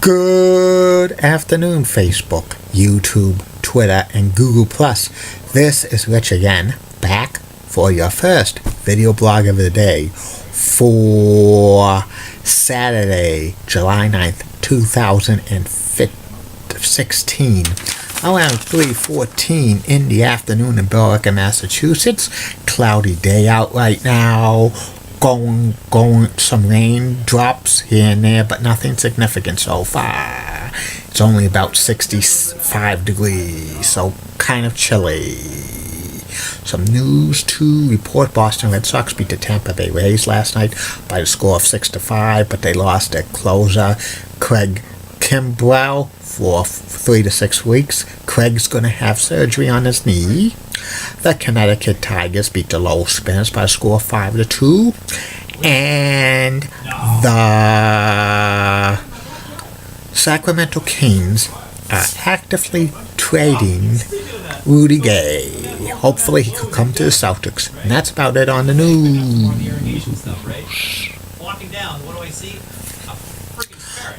Good afternoon, Facebook, YouTube, Twitter, and Google+. This is Rich again, back for your first video blog of the day for Saturday, July 9th, 2016. Around 3:14 in the afternoon in Berwick, Massachusetts. Cloudy day out right now. Going, some raindrops here and there, but nothing significant so far. It's only about 65 degrees, so kind of chilly. Some news to report. Boston Red Sox beat the Tampa Bay Rays last night by the score of 6-5, but they lost their closer, Craig Kimbrell, for 3 to 6 weeks. Craig's going to have surgery on his knee. The Connecticut Tigers beat the Lowell Spinners by a score of 5-2. And the Sacramento Kings are actively trading Rudy Gay. Hopefully he could come to the Celtics. And that's about it on the news.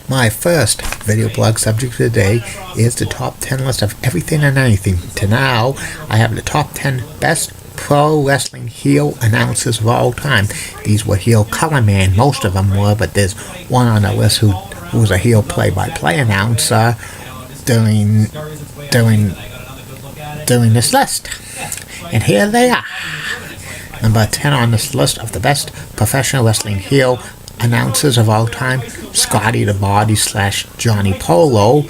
My first video blog subject for today is the top 10 list of everything and anything. To now, I have the top 10 best pro wrestling heel announcers of all time. These were heel color man, most of them were, but there's one on the list who was a heel play-by-play announcer during this list. And here they are. Number 10 on this list of the best professional wrestling heel announcers of all time: Scotty the Body / Johnny Polo.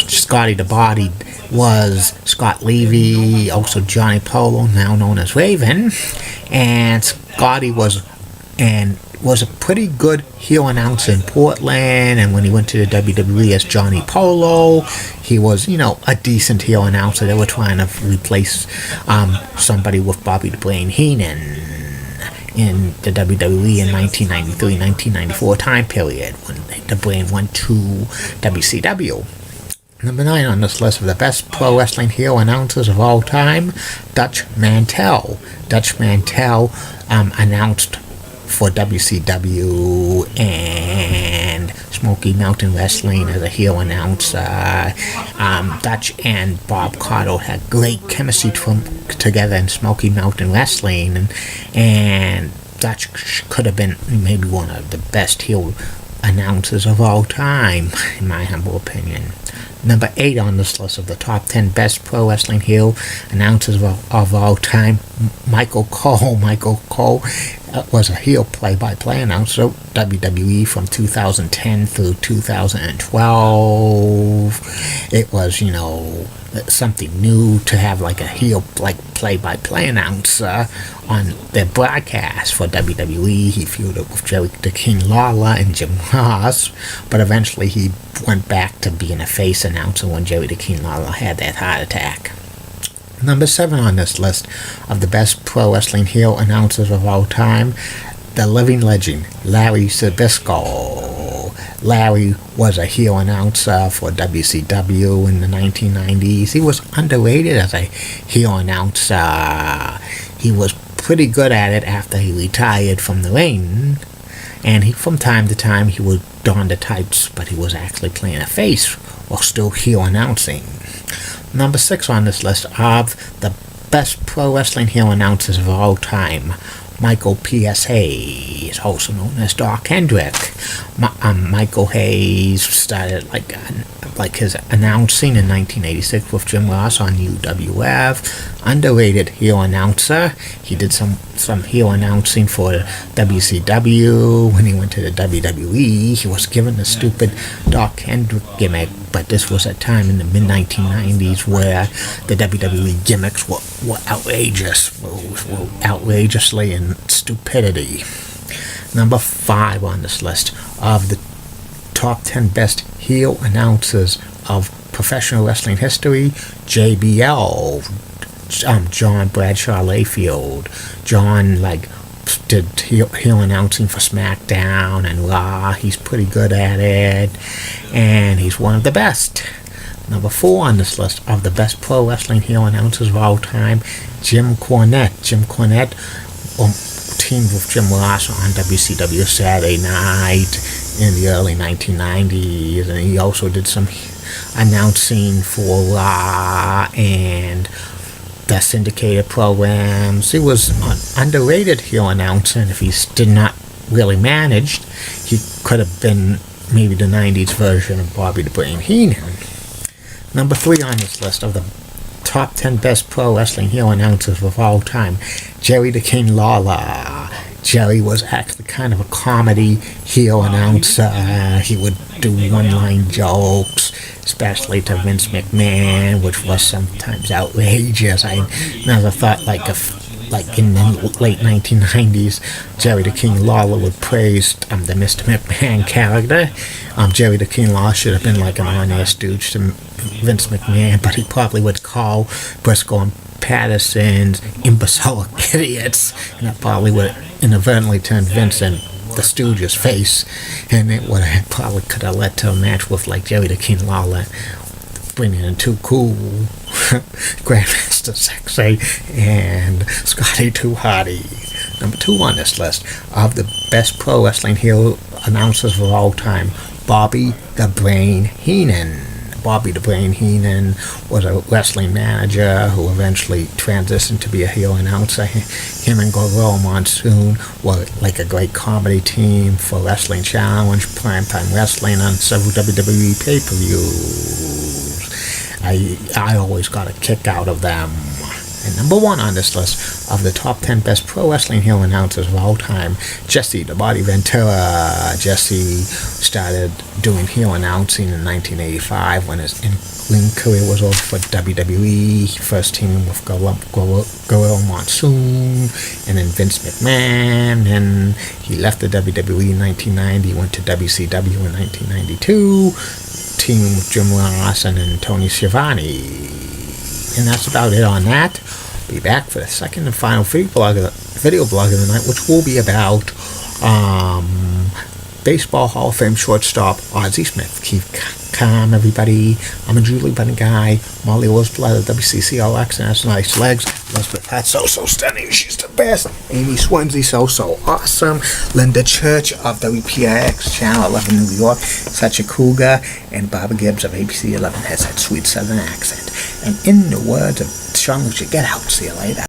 Scotty the Body was Scott Levy, also Johnny Polo, now known as Raven. And Scotty was a pretty good heel announcer in Portland, and when he went to the WWE as Johnny Polo, he was, a decent heel announcer. They were trying to replace somebody with Bobby the Brain Heenan in the WWE in 1993-1994 time period when the Brain went to WCW. Number 9 on this list of the best pro wrestling heel announcers of all time: Dutch Mantell. Dutch Mantell announced for WCW and Smoky Mountain Wrestling as a heel announcer. Dutch and Bob Caudle had great chemistry together in Smoky Mountain Wrestling, and Dutch could have been maybe one of the best heel announcers of all time, in my humble opinion. Number 8 on this list of the top 10 best pro wrestling heel announcers of all time: Michael Cole. Michael Cole was a heel play-by-play announcer, WWE from 2010 through 2012. It was, something new to have like a heel play-by-play announcer on their broadcast for WWE. He feuded with Jerry the King Lawler and Jim Ross, but eventually he went back to being a face announcer when Jerry the King Lawler had that heart attack. Number 7 on this list of the best pro wrestling heel announcers of all time: the living legend, Larry Zbyszko. Larry was a heel announcer for WCW in the 1990s. He was underrated as a heel announcer. He was pretty good at it after he retired from the ring, and from time to time he would don the tights, but he was actually playing a face while still heel announcing. Number 6 on this list of the best pro wrestling heel announcers of all time: Michael P.S. Hayes, also known as Doc Hendrick. Michael Hayes started like his announcing in 1986 with Jim Ross on UWF. Underrated heel announcer. He did some heel announcing for WCW. When he went to the WWE, he was given the stupid Doc Hendrick gimmick, but this was a time in the mid-1990s where the WWE gimmicks were outrageous, were outrageously in stupidity. Number 5 on this list of the top 10 best heel announcers of professional wrestling history: JBL, John Bradshaw Layfield. John did heel announcing for SmackDown and Raw. He's pretty good at it, and he's one of the best. Number 4 on this list of the best pro wrestling heel announcers of all time: Jim Cornette. Jim Cornette teamed with Jim Ross on WCW Saturday Night. in the early 1990s, and he also did some announcing for Raw and the syndicated programs. He was an underrated heel announcer, and if he did not really managed, he could have been maybe the 90s version of Bobby the Brain Heenan. Number 3 on this list of the top 10 best pro wrestling heel announcers of all time, Jerry the King Lawler. Jerry was actually kind of a comedy heel announcer. He would do one-line jokes, especially to Vince McMahon, which was sometimes outrageous. I never thought like in the late 1990s, Jerry the King Lawler would praise the Mr. McMahon character. Jerry the King Lawler should have been like an on-air stooge to Vince McMahon, but he probably would call Briscoe and Patterson's imbecile idiots, and that probably would inadvertently turn Vince in the Stooges' face, and it would have probably could have led to a match with like Jerry the King Lawler bringing in Too Cool, Grandmaster Sexay, and Scotty Too Hardy. Number 2 on this list of the best pro wrestling heel announcers of all time, Bobby the Brain Heenan. Bobby the Brain Heenan was a wrestling manager who eventually transitioned to be a heel announcer. Him and Gorilla Monsoon were like a great comedy team for Wrestling Challenge, Primetime Wrestling on several WWE pay-per-views. I always got a kick out of them. And number 1 on this list of the top 10 best pro wrestling heel announcers of all time, Jesse the Body Ventura. Jesse started doing heel announcing in 1985 when his in-ring career was over for WWE. He first teamed with Gorilla Monsoon and then Vince McMahon. And he left the WWE in 1990, went to WCW in 1992, teaming with Jim Ross and then Tony Schiavone. And that's about it on that. Be back for the second and final video blog of the night, which will be about Baseball Hall of Fame shortstop Ozzie Smith. Keep calm, everybody. I'm a Julie Bunny guy. Molly Roseblood of WCCLX and has nice legs. Elizabeth Pat so stunning. She's the best. Amy Swansea so awesome. Linda Church of WPIX Channel 11 New York, such a cougar. And Barbara Gibbs of ABC 11 has that sweet southern accent. And in the words of Sean Lucia, get out. See you later.